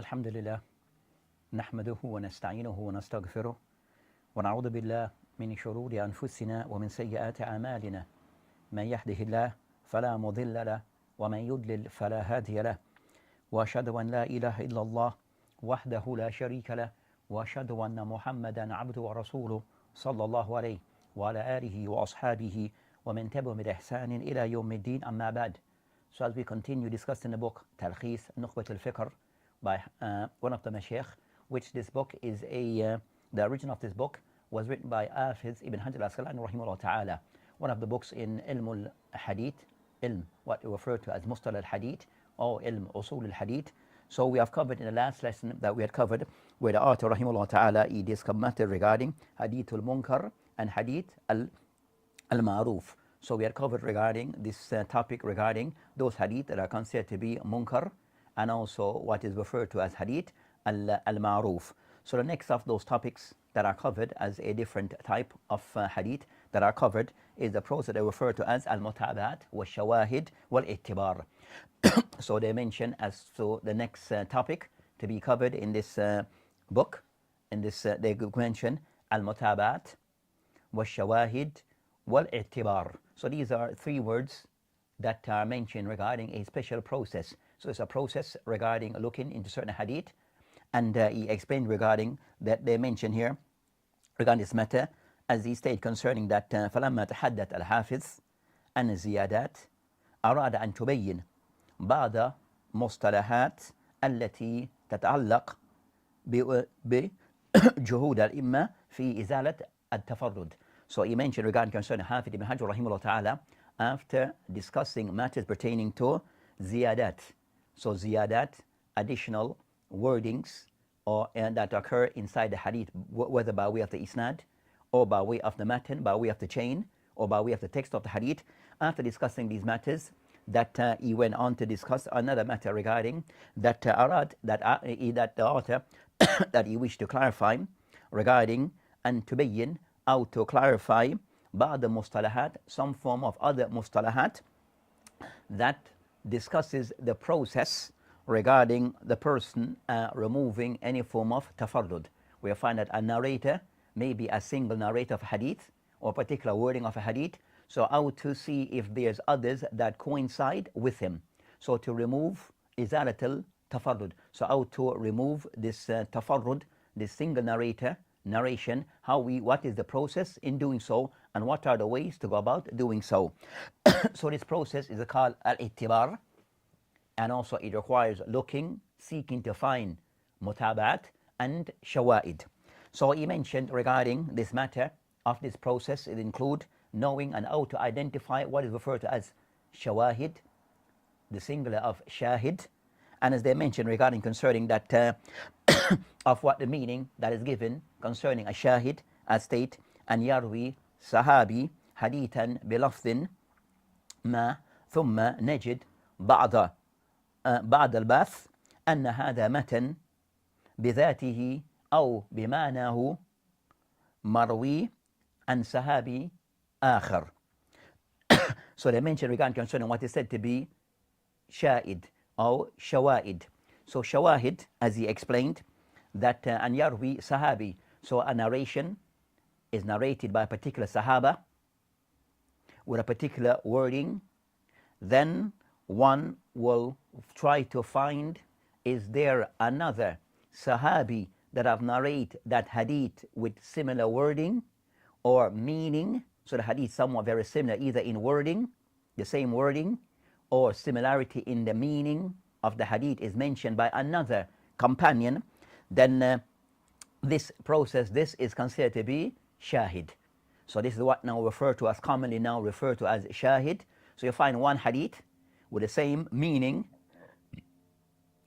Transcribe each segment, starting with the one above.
الحمد لله نحمده ونستعينه ونستغفره ونعوذ بالله من شرور أنفسنا ومن سيئات أعمالنا من يهده الله فلا مضل له ومن يضلل فلا هادي له وأشهد أن لا إله إلا الله وحده لا شريك له وأشهد أن محمدا عبده ورسوله صلى الله عليه وعلى آله وأصحابه ومن تبعهم بإحسان إلى يوم الدين أما بعد. So as we continue discussing the book Talkhis Nukhbatul Fikr by one of the Mashaykh, which this book is the origin of this book was written by Hafiz ibn Hajar al-Asqalani rahimahullah ta'ala, one of the books in Ilm al-Hadith, Ilm, what we refer to as Mustalah al-Hadith or Ilm Usul al-Hadith. So we have covered in the last lesson that we had covered where the author rahimahullah ta'ala he discussed matter regarding Hadith al-Munkar and Hadith al-Ma'ruf. So we had covered regarding this topic regarding those hadith that are considered to be munkar and also what is referred to as hadith al-ma'ruf. So the next of those topics that are covered as a different type of hadith that are covered is the process they refer to as al-mutabat wa-shawahid wal-ittibar. So they mention as so the next topic to be covered in this book, in this they mention al-mutabat wa-shawahid wal-ittibar. So these are three words that are mentioned regarding a special process. So it's a process regarding looking into certain hadith, and he explained regarding that they mention here regarding this matter as he stated concerning that فلما تحدث الحافظ عن الزيادات أراد أن تبين بعض مصطلحات التي تتعلق بجهود الأئمة في إزالة التفرد. So he mentioned regarding concerning Hafiz ibn Hajar rahimahullah ta'ala after discussing matters pertaining to ziyadat. So ziyadat, additional wordings or that occur inside the hadith, whether by way of the isnad or by way of the matan, by way of the chain or by way of the text of the hadith. After discussing these matters, that he went on to discuss another matter regarding that that the author that he wished to clarify regarding and tubayyin, how to clarify بعض mustalahat, some form of other mustalahat that discusses the process regarding the person removing any form of tafarrud. We find that a narrator may be a single narrator of hadith or particular wording of a hadith. So how to see if there's others that coincide with him. So to remove izalatul tafarrud. So how to remove this tafarrud, this single narration, what is the process in doing so, and what are the ways to go about doing so. So this process is called al-ittibar, and also it requires looking, seeking to find mutabat and shawa'id. So he mentioned regarding this matter of this process, it include knowing and how to identify what is referred to as shawahid, the singular of shahid, and as they mentioned regarding concerning that of what the meaning that is given concerning a shahid as state and yarwi sahabi hadithan bilafdin ma thumma najid بعد الباث أن هذا متن بذاته أو بمعناه مروي عن sahabi آخر. So they mentioned regarding concerning what is said to be shahid or shawahid. So shawahid, as he explained, that an yarwi sahabi, so a narration is narrated by a particular sahaba with a particular wording, then one will try to find, is there another sahabi that have narrated that hadith with similar wording or meaning. So the hadith somewhat very similar either in wording, the same wording, or similarity in the meaning of the hadith is mentioned by another companion, then this process, this is considered to be shahid. So this is what now commonly referred to as shahid. So you find one hadith with the same meaning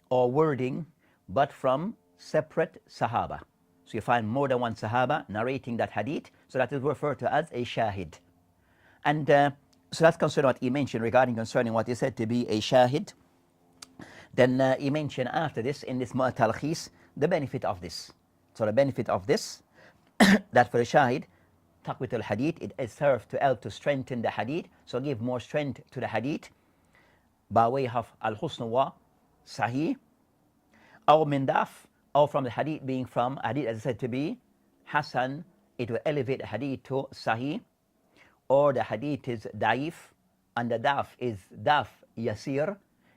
or wording, but from separate sahaba. So you find more than one sahaba narrating that hadith, so that is referred to as a shahid. And so that's concerning what he mentioned regarding concerning what he said to be a shahid. Then he mentioned after this, in this talkhis, the benefit of this. So the benefit of this, that for the shahid, taqwit al-hadith, it is served to help to strengthen the hadith, so give more strength to the hadith by way of al-husn wa sahih, أو من ضعف, or from the hadith being from hadith as I said to be Hasan, it will elevate the hadith to Sahih, or the hadith is Da'if, and the Da'f is Da'f Yasir,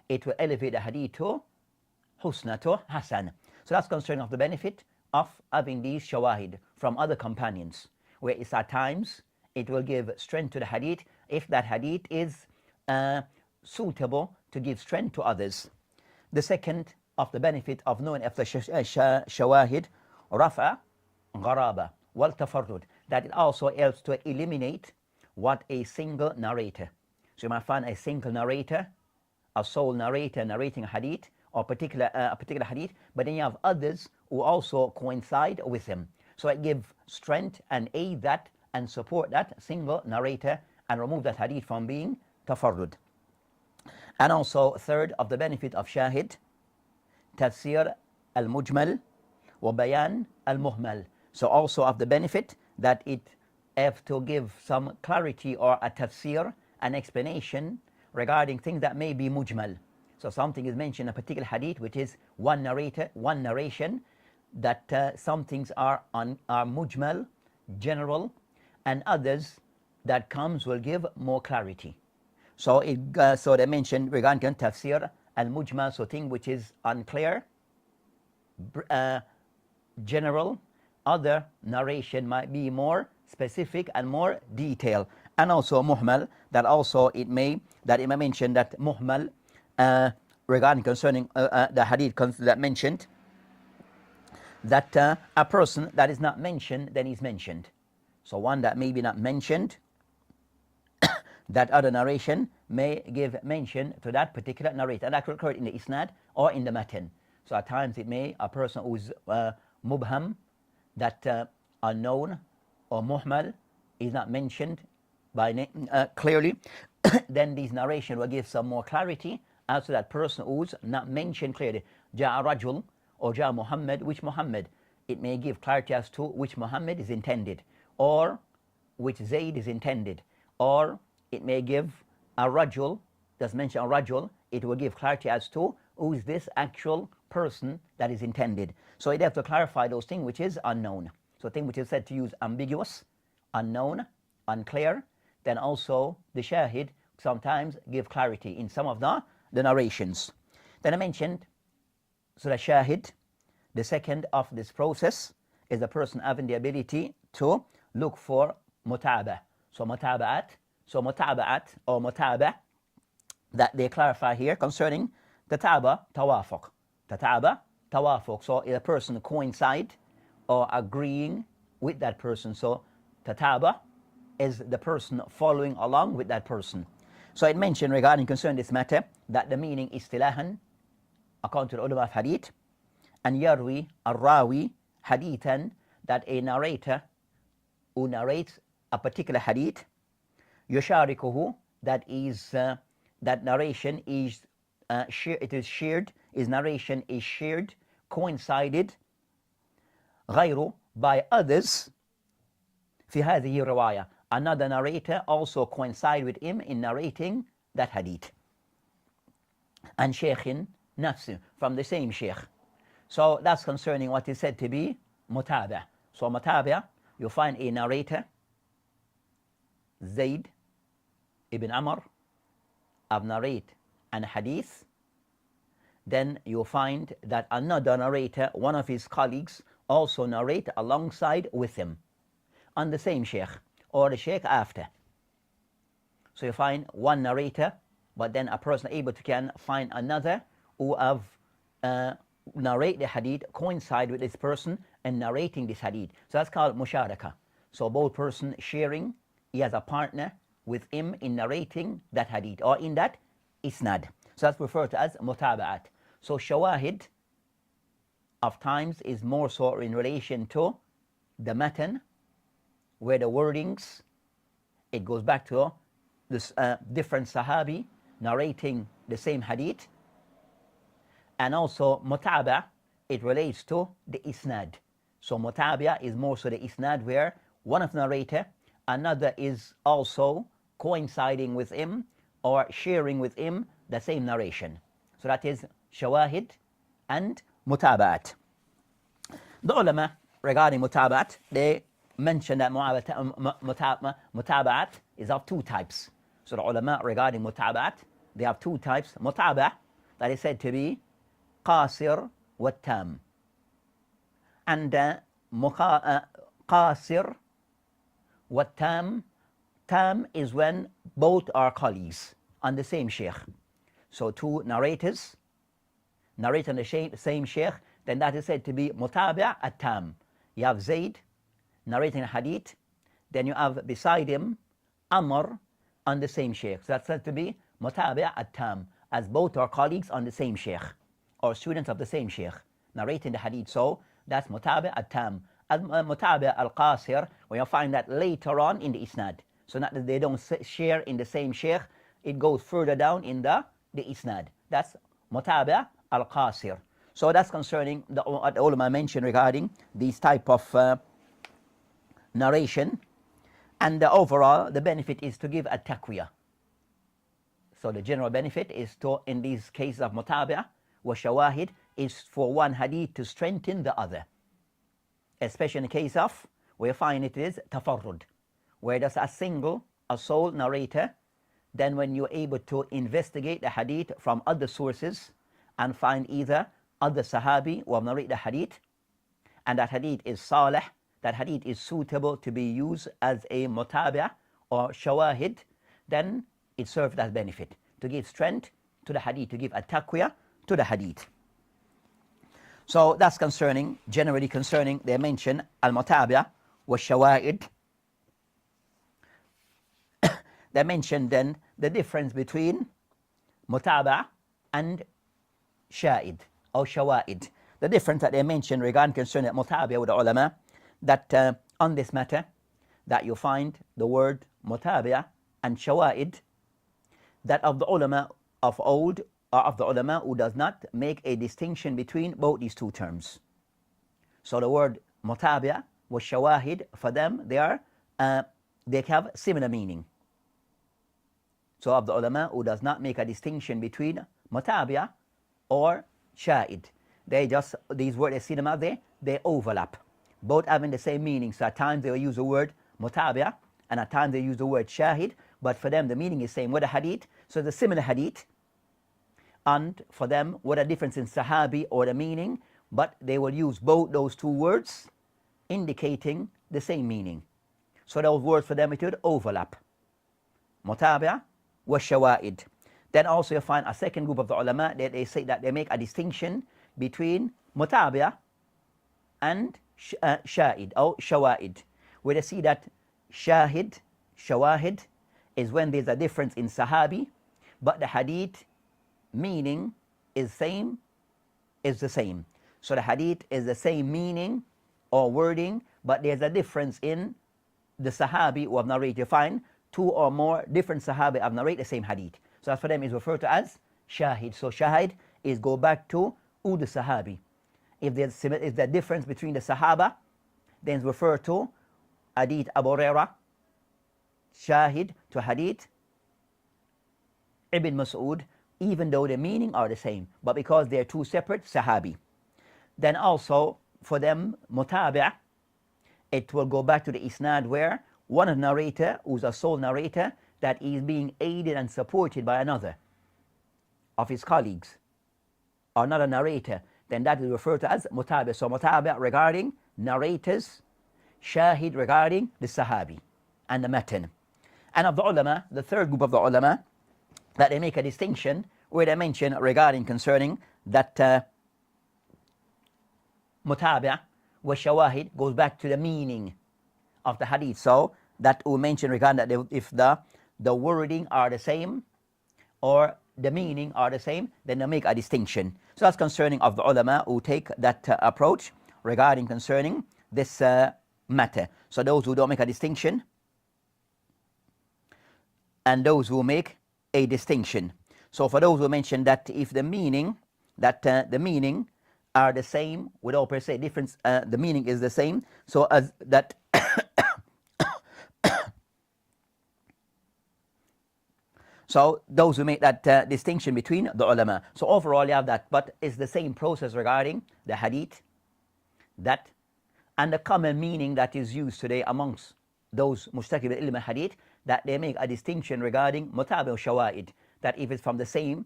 it will elevate the hadith to Husna, to Hasan. So that's concerning of the benefit of having these shawahid from other companions, where it's at times it will give strength to the hadith if that hadith is suitable to give strength to others. The second of the benefit of knowing after shawahid, rafa, gharaba, wal tafarrud, that it also helps to eliminate what a single narrator. So you might find a single narrator, a sole narrator narrating a hadith or a particular hadith, but then you have others who also coincide with him. So it gives strength and aid that and support that single narrator and remove that hadith from being tafarrud. And also, third of the benefit of shahid, tafsir al-mujmal wa bayan al-muhmal. So also of the benefit that it have to give some clarity or a tafsir, an explanation regarding things that may be mujmal. So something is mentioned in a particular hadith, which is one narration, that some things are mujmal, general, and others that comes will give more clarity. So so they mentioned regarding tafsir al-mujmal, so thing which is unclear, general. Other narration might be more specific and more detailed. And also muhmal, that also it may mention that muhmal regarding concerning the hadith that mentioned that a person that is not mentioned then is mentioned. So one that may be not mentioned, that other narration may give mention to that particular narrator, and that will occur in the isnad or in the matan. So at times it may, a person who is mubham, that unknown or muhmal is not mentioned by name clearly, then this narration will give some more clarity as to that person who's not mentioned clearly. Ja'a Rajul or Ja'a Muhammad, which Muhammad? It may give clarity as to which Muhammad is intended, or which Zayd is intended, or it may give a Rajul, does mention a Rajul, it will give clarity as to who is this actual person that is intended. So it have to clarify those things which is unknown. So thing which is said to use ambiguous, unknown, unclear, then also the shahid sometimes give clarity in some of the narrations. Then I mentioned, so the shahid, the second of this process is the person having the ability to look for mutaba. So mutaba'at or mutaba, that they clarify here concerning tataba, tawafuq. Tataba, tawafuq. So a person coincide or agreeing with that person. So tataba is the person following along with that person. So it mentioned regarding concerning this matter that the meaning istilahan, according to the ulama of hadith, and yarwi ar-rawi hadithan, that a narrator who narrates a particular hadith, yusharikuhu, that is that narration is it is shared, his narration is shared, coincided, غيره, by others, في هذه الرواية, another narrator also coincide with him in narrating that hadith. And shaykhin nafsi, from the same shaykh. So that's concerning what is said to be mutaba. So mutaba, you find a narrator, Zayd ibn Amr, of narrate an hadith. Then you find that another narrator, one of his colleagues, also narrate alongside with him on the same sheikh or the sheikh after. So you find one narrator, but then a person able to can find another who have narrate the hadith, coincide with this person and narrating this hadith. So that's called musharaka. So both person sharing, he has a partner with him in narrating that hadith or in that isnad. So that's referred to as mutaba'at. So shawahid of times is more so in relation to the matan, where the wordings, it goes back to this different sahabi narrating the same hadith. And also mutaba, it relates to the isnad. So mutabia is more so the isnad, where one of the narrator, another is also coinciding with him or sharing with him the same narration. So that is shawahid and mutaba'at. The ulama regarding mutaba'at, they mention that mutaba'at is of two types. So the ulama regarding mutaba'at, they have two types. Mutaba' that is said to be qasir wa tam. And qasir wa tam, tam is when both are colleagues on the same sheikh. So two narrators narrate on the same sheikh, then that is said to be mutabi' at-tam. You have Zayd narrating a hadith, then you have beside him Amr on the same sheikh. So that's said to be mutabi' at-tam, as both are colleagues on the same sheikh or students of the same sheikh narrating the hadith. So that's mutabi' at-tam. Mutabi' al-qasir, where you find that later on in the isnad. So not that they don't share in the same sheikh, it goes further down in the isnad. That's mutabi' al-qasir. So that's concerning what the ulama mentioned regarding these type of narration. And overall, the benefit is to give a taqwiyah. So the general benefit is to, in these cases of mutabi'ah wa shawahid, is for one hadith to strengthen the other. Especially in the case of where you find it is tafarrud, where there's a sole narrator. Then when you're able to investigate the hadith from other sources and find either other sahabi who have narrated the hadith, and that hadith is salih, that hadith is suitable to be used as a mutabi'ah or shawahid, then it serves as benefit to give strength to the hadith, to give a taqwiyah to the hadith. So that's concerning, generally concerning, they mention al-mutabi'ah wa shawahid. They mention then the difference between mutabi'ah and shahid or shawahid. The difference that they mention regarding concerning mutabi'ah with the ulama, that on this matter, that you find the word mutabi'ah and shawahid, that of the ulama of old, or of the ulama who does not make a distinction between both these two terms. So the word mutabi'ah wa shawahid, for them, they have similar meaning. So of the ulama who does not make a distinction between mutabi'ah or shahid, they just, these words, they see them out there, they overlap, both having the same meaning. So at times they will use the word mutabi'ah, and at times they use the word shahid, but for them the meaning is same with the hadith. So the similar hadith, and for them what a difference in sahabi or the meaning, but they will use both those two words indicating the same meaning. So those words for them it would overlap. Mutabi'ah wa shawahid. Then also you find a second group of the ulama that they say that they make a distinction between mutabi'ah and shahid or shawahid, where they see that shawahid is when there's a difference in sahabi, but the hadith meaning is the same. So the hadith is the same meaning or wording, but there's a difference in the sahabi who have narrated. You find two or more different sahabi have narrated the same hadith. So that for them is referred to as shahid. So shahid is go back to who the sahabi. If there's the difference between the sahaba, then it's referred to hadith Abu Hurairah, shahid to hadith Ibn Mas'ud, even though the meaning are the same, but because they're two separate sahabi. Then also for them mutabi'ah, it will go back to the isnad where one of the narrator, who's a sole narrator, that is being aided and supported by another of his colleagues, or another narrator, then that is referred to as mutabi'ah. So mutabi'ah regarding narrators, shahid regarding the sahabi and the matan. And of the ulama, the third group of the ulama, that they make a distinction where they mention regarding concerning that mutabi'ah wa shawahid goes back to the meaning of the hadith. So that we mention regarding that if the wording are the same or the meaning are the same, then they make a distinction. So that's concerning of the ulama who take that approach regarding concerning this matter. So those who don't make a distinction and those who make a distinction. So for those who mention that if the meaning, that the meaning are the same without per se difference, the meaning is the same. So as that So those who make that distinction between the ulama. So overall you have that, but it's the same process regarding the hadith, that, and the common meaning that is used today amongst those mustakib al-ilm hadith, that they make a distinction regarding mutabi or shawa'id, that if it's from the same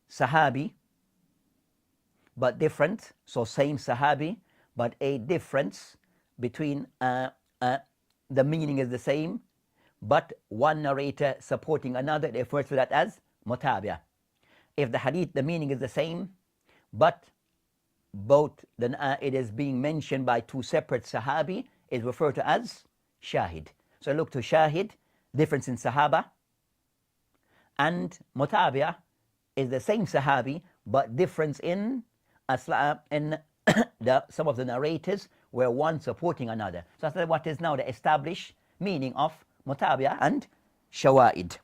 sahabi but different, so same sahabi but a difference between the meaning is the same, but one narrator supporting another, they refer to that as mutabi'ah. If the hadith, the meaning is the same, but both it is being mentioned by two separate sahabi, is referred to as shahid. So look to shahid, difference in sahaba, and mutabi'ah is the same sahabi, but difference in some of the narrators where one supporting another. So that's what is now the established meaning of mutabi'ah and shawa'id.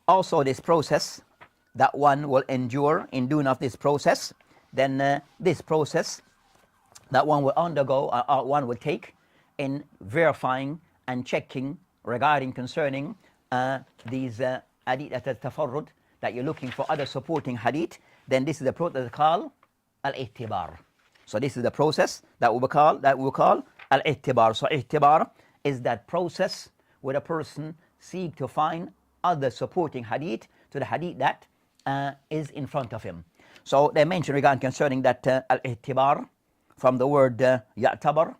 Also this process that one will endure in doing of this process, then this process that one will undergo, one will take in verifying and checking regarding concerning these hadith at-tafarrud, that you're looking for other supporting hadith, then this is the process called al-ihtibar. So this is the process that we will call al-ihtibar. So ihtibar is that process where a person seek to find other supporting hadith to the hadith that is in front of him. So they mention regarding concerning that al-ihtibar from the word ya'tabar,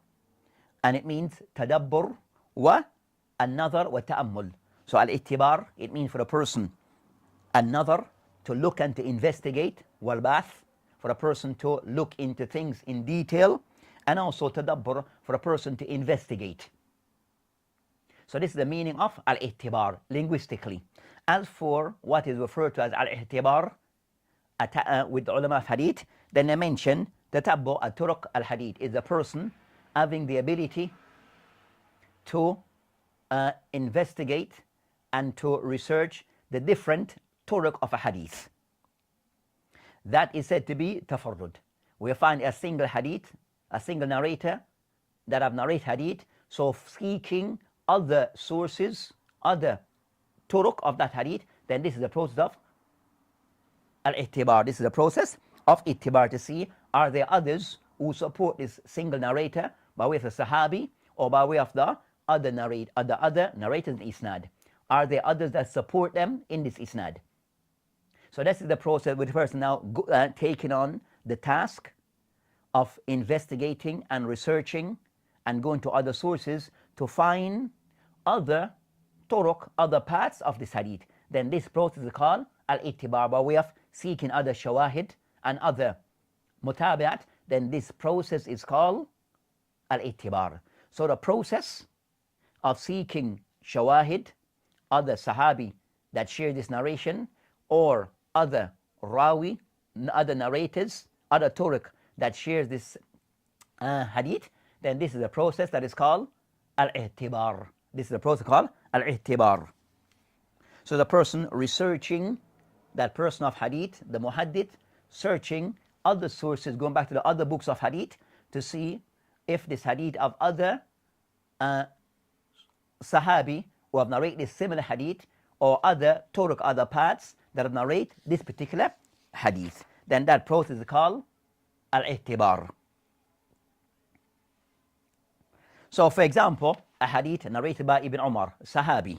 and it means tadabbur wa an-nazar wa ta'ammul. So al-ihtibar, it means for a person an-nazar, to look and to investigate, wal-bath, for a person to look into things in detail, and also tadabbur, for a person to investigate. So this is the meaning of al-ihtibar linguistically. As for what is referred to as al-ihtibar with the ulama of hadith, then they mention tatabbu al-turuq al-hadith is the person having the ability to investigate and to research the different turuq of a hadith. That is said to be tafarrud. We find a single hadith, a single narrator that have narrated hadith, so seeking other sources, other turuq of that hadith, then this is the process of al-ihtibar. This is the process of ihtibar, to see are there others who support this single narrator by way of the sahabi or by way of the other narrators in isnad. Are there others that support them in this isnad? So this is the process with the person now taking on the task of investigating and researching and going to other sources to find other turuq, other paths of this hadith. Then this process is called al-ittiba, by way of seeking other shawahid and other mutabi'at. Then this process is called al-ittibar. So the process of seeking shawahid, other sahabi that share this narration, or other rawi, other narrators, other turuq that shares this hadith, then this is a process that is called al-ihtibar. This is a process called al-ihtibar. So the person researching, that person of hadith, the muhaddith, searching other sources, going back to the other books of hadith to see if this hadith of other sahabi who have narrated this similar hadith, or other turuq, other paths that have narrated this particular hadith. Then that process is called al-ihtibar. So for example, a hadith narrated by Ibn Umar, Sahabi.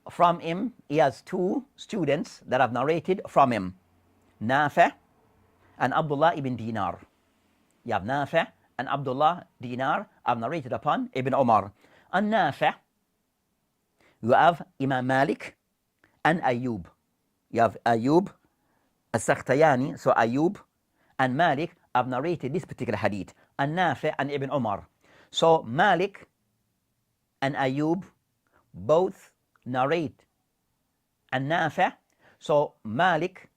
From him, he has two students that have narrated from him, Nafi' and Abdullah ibn Dinar. You have Nafi' and Abdullah Dinar have narrated upon Ibn Umar. And Nafi', you have Imam Malik and Ayyub. You have Ayyub as-Sakhtayani, so Ayyub and Malik have narrated this particular hadith, and Nafi' and Ibn Umar. So Malik and Ayyub both narrate and Nafi'. So Malik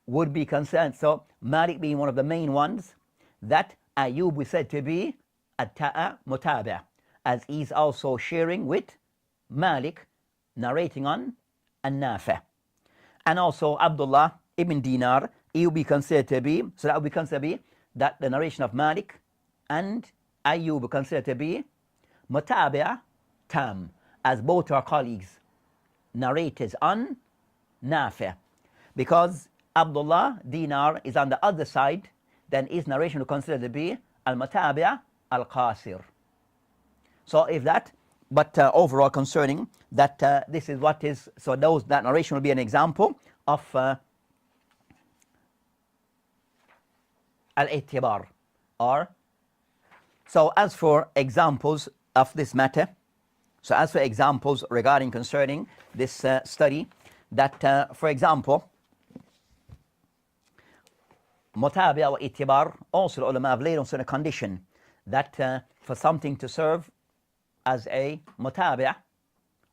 would be concerned. So Malik being one of the main ones, that Ayyub is said to be a mutabi', as he's also sharing with Malik narrating on An-Nafi'. And also Abdullah ibn Dinar, he will be considered to be, so that will be considered to be that the narration of Malik and Ayyub will be considered to be Mutabi'a Tam, as both our colleagues narrators on Nafi'. Because Abdullah Dinar is on the other side, then his narration will be considered to be Al-Mutabi'a Al-Qasir. So if that, but overall concerning that this is what is, so that narration will be an example of al-i'tibar. Or, so as for examples of this matter, so as for examples regarding concerning this study, that for example, mutabi'a wa i'tibar, also the ulama have laid on certain condition that for something to serve as a mutabi'a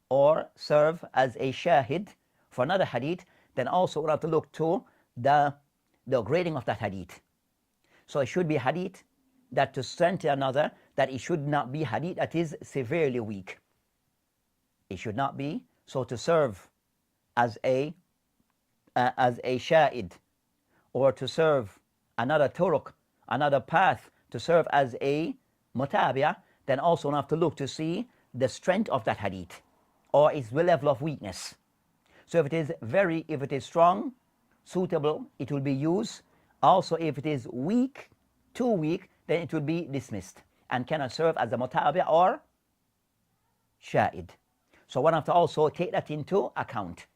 or serve as a shahid for another hadith, then also we have to look to the grading of that hadith. So it should be hadith that to strengthen another, that it should not be hadith that is severely weak. It should not be so to serve as a shahid, or to serve another turuq, another path, to serve as a mutabi'a, then also we have to look to see the strength of that hadith or its level of weakness. So if it is strong, suitable, it will be used. Also if it is weak, too weak, then it will be dismissed and cannot serve as a mutabi'a or shahid. So one have to also take that into account.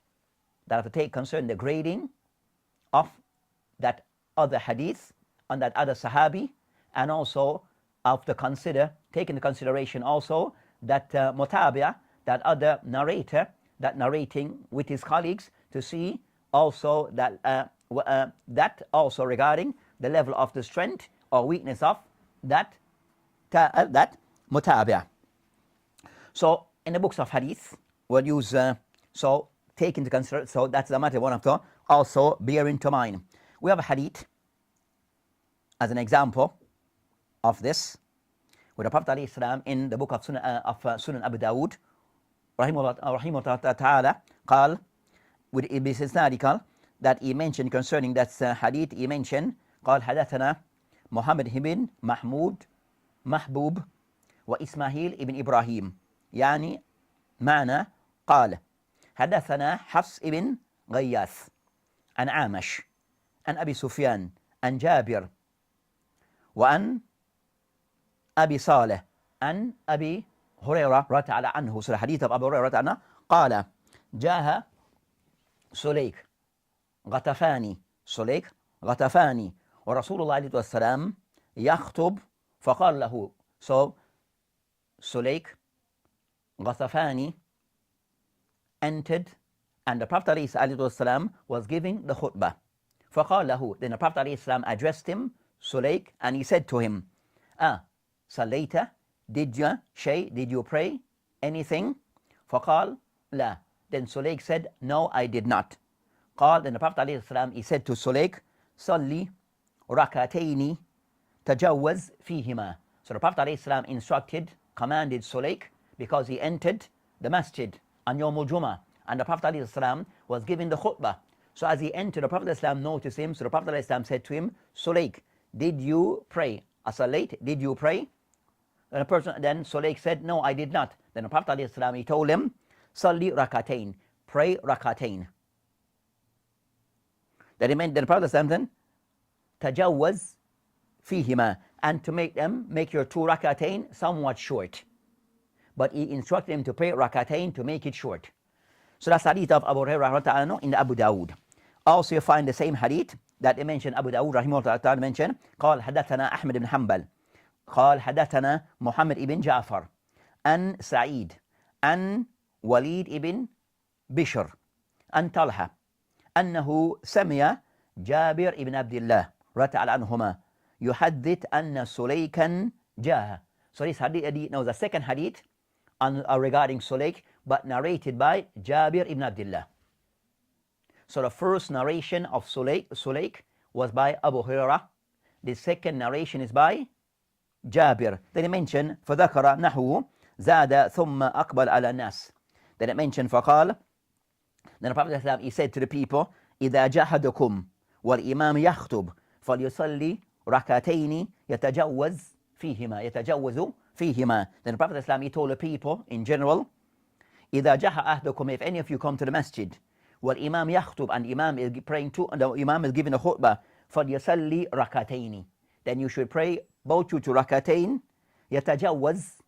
That have to take concern the grading of that other hadith on that other sahabi, and also have to take into consideration also that mutabi'a, that other narrator, that narrating with his colleagues, to see also that that also regarding the level of the strength or weakness of that mutabi'a. So in the books of hadith, we'll use so take into consideration. So that's the matter one have to also bear into mind. We have a hadith as an example of this, with the Prophet ﷺ in the book of Sunan Abu Dawud, rahimahullah ta'ala, قال, with Ibn Isnad, that he mentioned concerning that hadith, he mentioned, قال حدثنا محمد بن محبوب وإسماعيل ابن إبراهيم، يعني معنى قال حدثنا حفص ابن غياث عن عامش عن أبي سفيان عن جابر وعن أبي صالح عن أبي هريرة رضي الله عنه. So the hadith of Abu Hurairah رضي الله عنه قال جاء سليك غطفاني ورسول الله عليه السلام يخطب فقال له. So Sulaik Ghatafani entered and the Prophet ﷺ was giving the khutbah. فقال له, then the Prophet ﷺ addressed him, Sulaik, and he said to him, Salayta, did you pray anything? فقال لا. Then Sulaik said, no, I did not. قال, then the Prophet ﷺ, he said to Sulaik, صلي ركعتين تجوز فيهما. So the Prophet ﷺ commanded Sulaik, because he entered the masjid on Yawm al-Jum'ah, and the Prophet ﷺ was giving the khutbah. So as he entered, the Prophet ﷺ noticed him. So the Prophet ﷺ said to him, Sulaik, did you pray? Asalayt, did you pray? And then Sulaik said, no, I did not. Then the Prophet ﷺ, he told him, Salli rakatain, pray rakatain. That it meant that the Prophet ﷺ then tajawwaz fihima, and to make your two rakatain somewhat short. But he instructed him to pray rakatain to make it short. So that's hadith of Abu Hurairah in the Abu Dawud. Also you find the same hadith that he mentioned, Abu Dawud rahimahullah ta'ala mentioned, قال حدثنا أحمد بن حنبل قال حدثنا محمد ibn جعفر عن سعيد عن وليد ibn بشر عن طلحة أنه سمع جابر ibn عبد الله رضي الله عنهما يحدث أن سليكا جاء. So this hadith, now the second hadith regarding Sulaik, but narrated by Jabir ibn Abdullah. So the first narration of Sulaik was by Abu Hurairah. The second narration is by Jabir. Then he mentioned فذكر نحو زاد ثم أقبل على الناس. Then it mentioned فقال. Then the Prophet ﷺ, he said to the people, إذا جاهدكم والإمام يخطب فليصلي ركعتين يتجوز فيهما. Then the Prophet ﷺ, he told the people in general, إذا جاء أحدكم, if any of you come to the masjid, والإمام يخطب, and Imam is praying to, and the Imam is giving a khutbah, فليصلي ركعتين, then you should pray both you to ركعتين يتجوز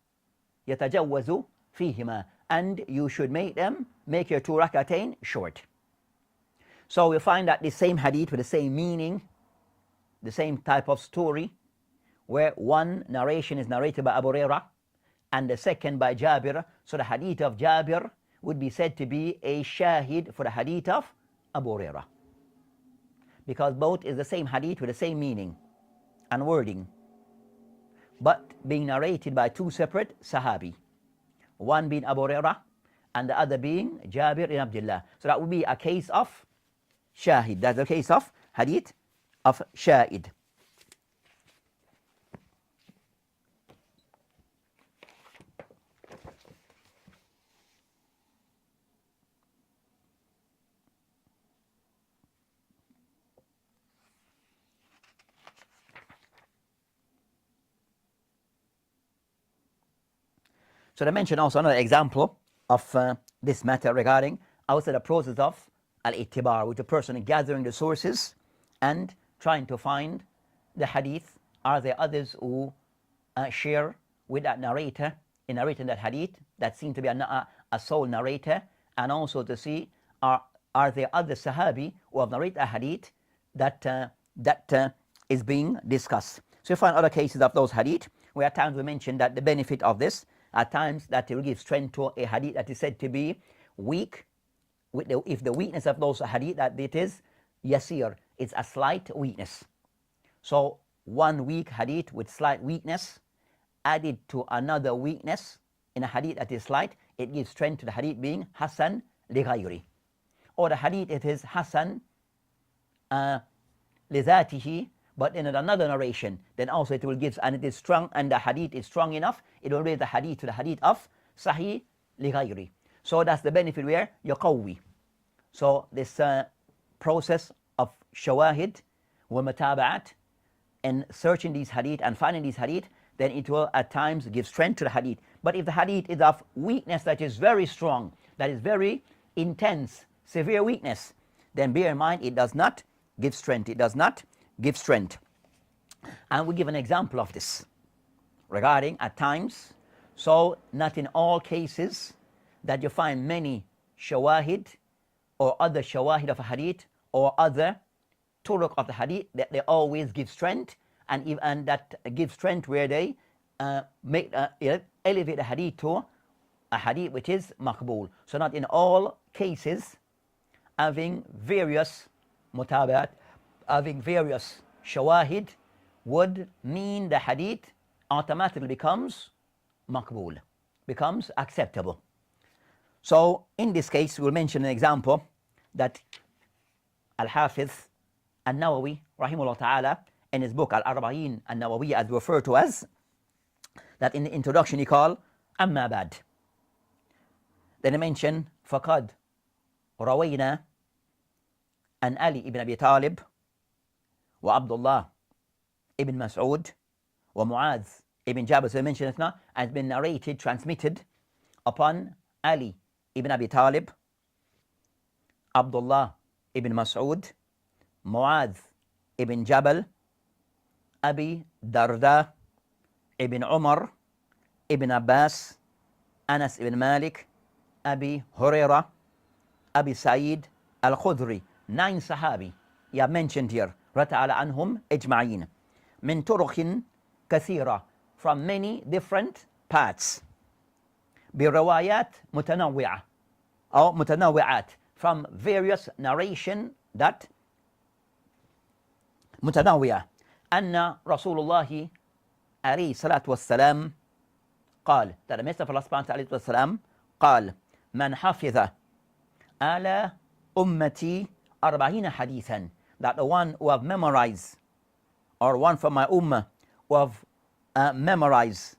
فيهما, and you should make your 2 ركعتين short. So we find that the same hadith with the same meaning, the same type of story, where one narration is narrated by Abu Hurairah and the second by Jabir. So the hadith of Jabir would be said to be a shahid for the hadith of Abu Hurairah, because both is the same hadith with the same meaning and wording, but being narrated by 2 separate sahabi, one being Abu Hurairah and the other being Jabir ibn Abdullah. So that would be a case of shahid. That's the case of hadith of shahid. So they mention also another example of this matter regarding outside the process of al-ittibar, with the person gathering the sources and trying to find the hadith. Are there others who share with that narrator in narrating that hadith that seem to be a sole narrator, and also to see are there other sahabi who have narrated a hadith that is being discussed. So you find other cases of those hadith where at times we mention that the benefit of this, at times that it will give strength to a hadith that is said to be weak, if the weakness of those hadith that it is yasir, it's a slight weakness. So one weak hadith with slight weakness added to another weakness in a hadith that is slight, it gives strength to the hadith being hasan li ghayri. Or the hadith it is hasan li dhatihi, but in another narration, then also it will give, and it is strong, and the hadith is strong enough, it will raise the hadith to the hadith of sahih li ghayri. So that's the benefit where yaqawwi. So this process of shawahid wa mutaba'at, and searching these hadith and finding these hadith, then it will at times give strength to the hadith. But if the hadith is of weakness that is very strong, that is very intense, severe weakness, then bear in mind it does not give strength. It does not give strength. And we give an example of this regarding at times. So not in all cases that you find many shawahid or other shawahid of a hadith or other turuq of the hadith that they always give strength, and that give strength where they elevate the hadith to a hadith which is maqbool. So not in all cases having various mutabat, having various shawahid would mean the hadith automatically becomes maqbool, becomes acceptable. So in this case we'll mention an example that Al-Hafiz An-Nawawi rahimahullah ta'ala in his book Al-Arba'in An-Nawawi, as referred to as, that in the introduction he called Amma Bad. Then he mentioned فَقَدْ رَوَيْنَا أن علي ibn Abi Talib وعبد الله ibn Mas'ud ومعاذ ibn Jabal. So he mentioned it now, has been narrated, transmitted upon Ali ibn Abi Talib, Abdullah ibn Mas'ud, Mu'adh ibn Jabal, Abi Darda ibn Umar ibn Abbas, Anas ibn Malik, Abi Huraira, Abi Sa'id al-Khudri. 9 sahabi you have mentioned here, Rata'ala anhum ijma'in, min turuqin kathira, from many different paths, birawayat mutanawwi'ah or mutanawwi'at, from various narration that mutanawwi'ah. Anna Rasulullah alayhi salatu wassalam قال, that the Messenger of Allah subhanahu wa ta'ala قال, man hafidha ala ummati 40 hadithan, that the one who have memorized, or one from my ummah who have memorized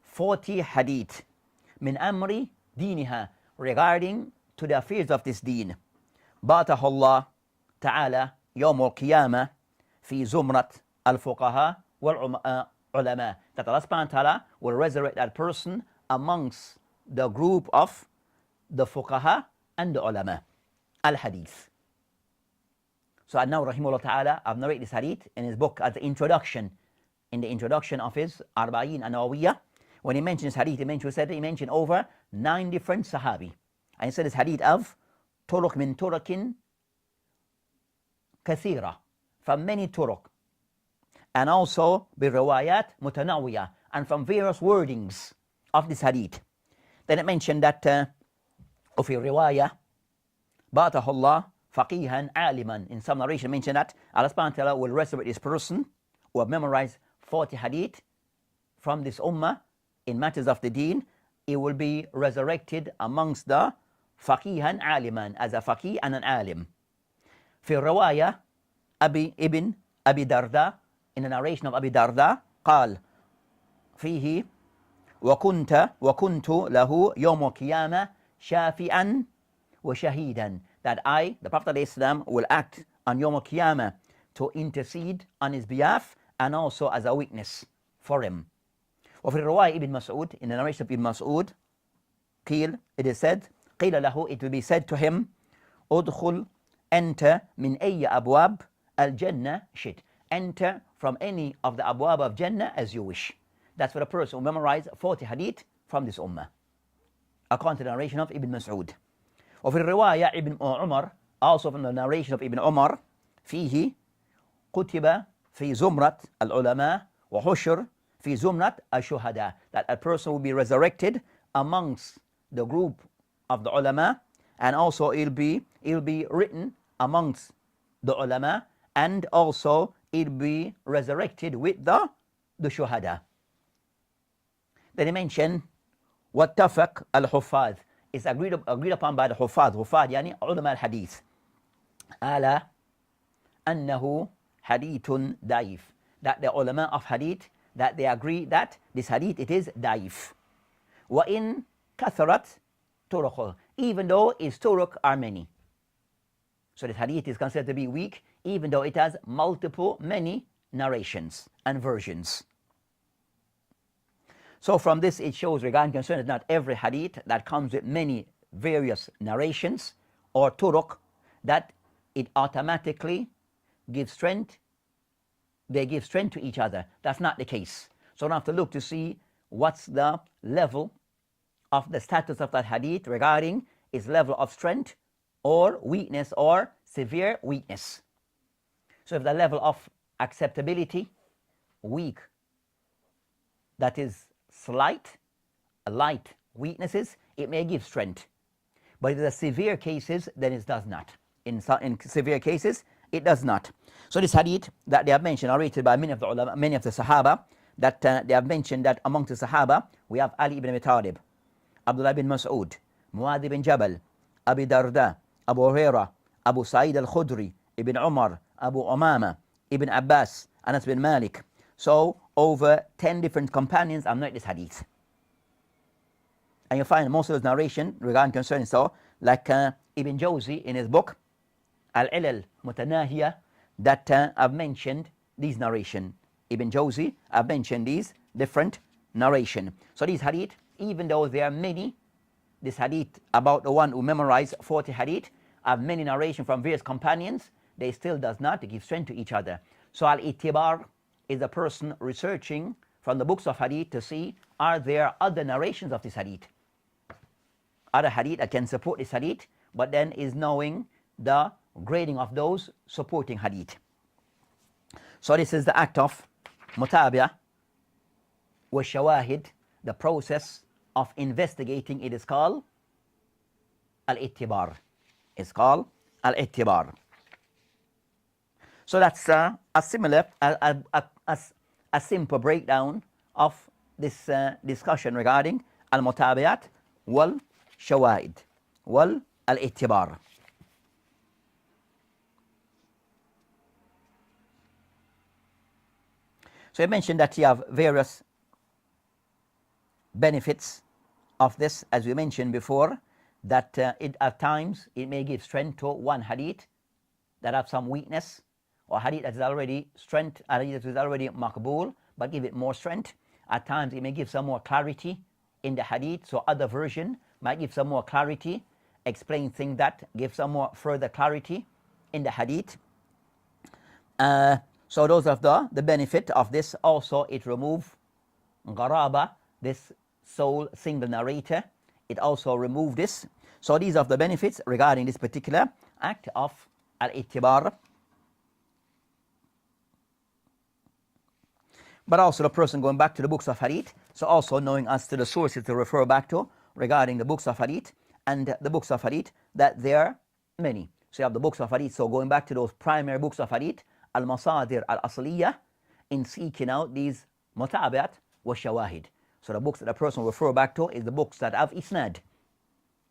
40 hadith, min amri diniha, regarding to the affairs of this deen. بعثه الله تعالى يوم القيامة في زمرة الفقهاء والعلماء. That Allah subhanahu wa ta'ala will resurrect that person amongst the group of the fuqaha and the ulama. Al-Hadith. So now rahimahullah ta'ala, I've narrated this hadith in his book as the introduction, in the introduction of his Arba'in An-Nawawiyah. When he mentioned this hadith, he mentioned over 9 different sahabi. And he said this hadith of turuq min turuqin kathira, from many turuq. And also bi-riwayat mutanawiyah, and from various wordings of this hadith. Then it mentioned that وفي رواية بعثه الله فقيها عالما. In some narration mentioned that Allah subhanahu wa ta'ala will resurrect this person who have memorized 40 hadith from this ummah in matters of the deen. He will be resurrected amongst the فقيها عالما, as a faqih and an alim. في رواية ابن أبي درداء, in the narration of Abi Darda, قال فيه وكنت له يوم القيامة شافئا وشهيدا, that I, the Prophet ﷺ, will act on Yawm al-Qiyamah to intercede on his behalf and also as a witness for him. وفي الرواية Ibn Mas'ud, in the narration of Ibn Mas'ud, قيل, it is said, قيل له, it will be said to him, ادخل أنت من أي أبواب الجنة شئت, enter from any of the abwab of Jannah as you wish. That's for a person who memorized 40 hadith from this ummah, according to the narration of Ibn Mas'ud. وفي الرواية Ibn Umar, also from the narration of Ibn Umar, فيه كتب في زمرة العلماء وحشر في زمرة الشهداء, that a person will be resurrected amongst the group of the ulama, and also it'll be written amongst the ulama, and also it'll be resurrected with the shuhada. Then he mentioned واتفق الحفاظ, is agreed upon by the حفاظ يعني علماء الحديث على أنه حديث ضعيف, that the ulama of hadith, that they agree that this hadith, it is ضعيف. وإن كثرت طرقه, even though its turuq are many. So this hadith is considered to be weak, even though it has many narrations and versions. So from this it shows, regarding concern, that not every hadith that comes with many various narrations or turuq, that it automatically gives strength, they give strength to each other. That's not the case. So we have to look to see what's the level of the status of that hadith regarding its level of strength or weakness or severe weakness. So if the level of acceptability, weak, that is slight, light weaknesses, it may give strength. But in the severe cases, then it does not. In severe cases, it does not. So this hadith that they have mentioned are rated by many of the ulama, many of the Sahaba, that they have mentioned that among the Sahaba, we have Ali ibn Abi Talib, Abdullah bin Mas'ud, Muadh bin Jabal, Abi Darda, Abu Huraira, Abu Sa'id al-Khudri, Ibn Umar, Abu Umama, Ibn Abbas, Anas bin Malik. So over 10 different companions have narrated this hadith. And you find most of those narration regarding concerning, so like Ibn Jawzi in his book Al-Ilal Mutanahiya, that I've mentioned these narration. Ibn Jawzi, I've mentioned these different narration. So these hadith, even though there are many, this hadith about the one who memorized 40 hadith, have many narration from various companions, they still does not give strength to each other. So al-itibar is a person researching from the books of hadith to see, are there other narrations of this hadith, other hadith that can support this hadith, but then is knowing the grading of those supporting hadith. So this is the act of mutabi'ah wa shawahid, the process of investigating. It is called al-ittibar. It's called al-ittibar. So that's a similar, a simple breakdown of this discussion regarding al-mutabi'at wal shawahid wal al-ittibar. So I mentioned that you have various benefits of this, as we mentioned before, that it at times it may give strength to one hadith that have some weakness, or hadith that is already strength, hadith that is already maqbool, but give it more strength. At times it may give some more clarity in the hadith, so other version might give some more clarity, explain things that give some more further clarity in the hadith. So those of the benefit of this. Also it remove gharaba, this sole single narrator, it also remove this. So these are the benefits regarding this particular act of al-ittibar. But also the person going back to the books of hadith, so also knowing as to the sources to refer back to regarding the books of hadith, and the books of hadith, that there are many. So you have the books of hadith, so going back to those primary books of hadith, al-masadir al-asliyah, in seeking out these mutabat wa shawahid. So the books that a person will refer back to is the books that have isnad.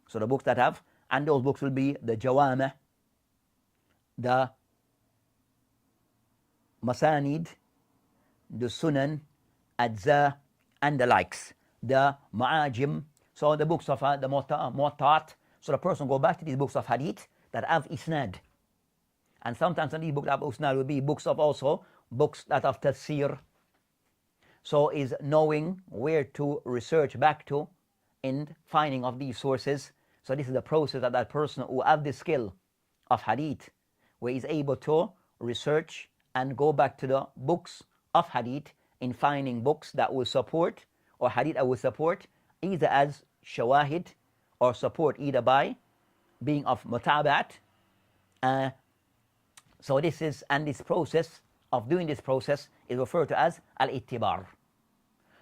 So the books that have, and those books will be the jawama, the masanid, the sunan, adza, and the likes, the ma'ajim. So the books of the mu'tat. So the person go back to these books of hadith that have isnad. And sometimes these books of isnad will be books of also books that have tafsir. So is knowing where to research back to in finding of these sources. So this is the process that that person who have the skill of hadith, where is able to research and go back to the books of hadith in finding books that will support, or hadith that will support either as shawahid, or support either by being of mutabat. So this is, and this process of doing this process is referred to as al-ittibar.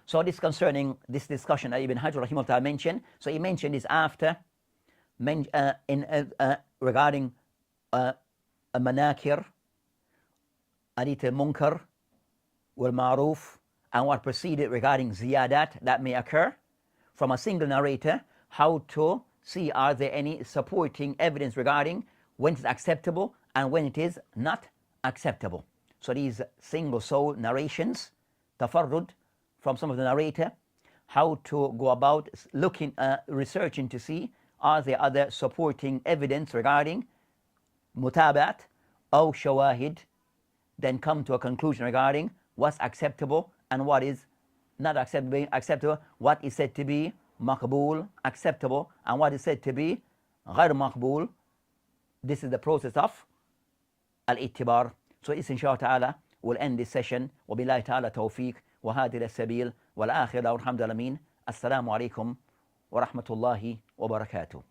So this concerning this discussion that Ibn Hajar rahimahullah mentioned. So he mentioned this after regarding manakir, hadith al-munkar, wal-ma'ruf, and what preceded regarding ziyadat that may occur from a single narrator, how to see are there any supporting evidence regarding when it's acceptable and when it is not acceptable. So these single soul narrations, tafarrud from some of the narrator, how to go about looking, researching to see are there other supporting evidence regarding mutabat or shawahid, then come to a conclusion regarding what's acceptable and what is not acceptable, what is said to be maqbool, acceptable, and what is said to be ghair maqbool. This is the process of al-ittibar. So this inshallah ta'ala will end this session. وبالله تعالى توفيق وهذه السبيل والآخرة والحمد لله. السلام عليكم ورحمة الله وبركاته.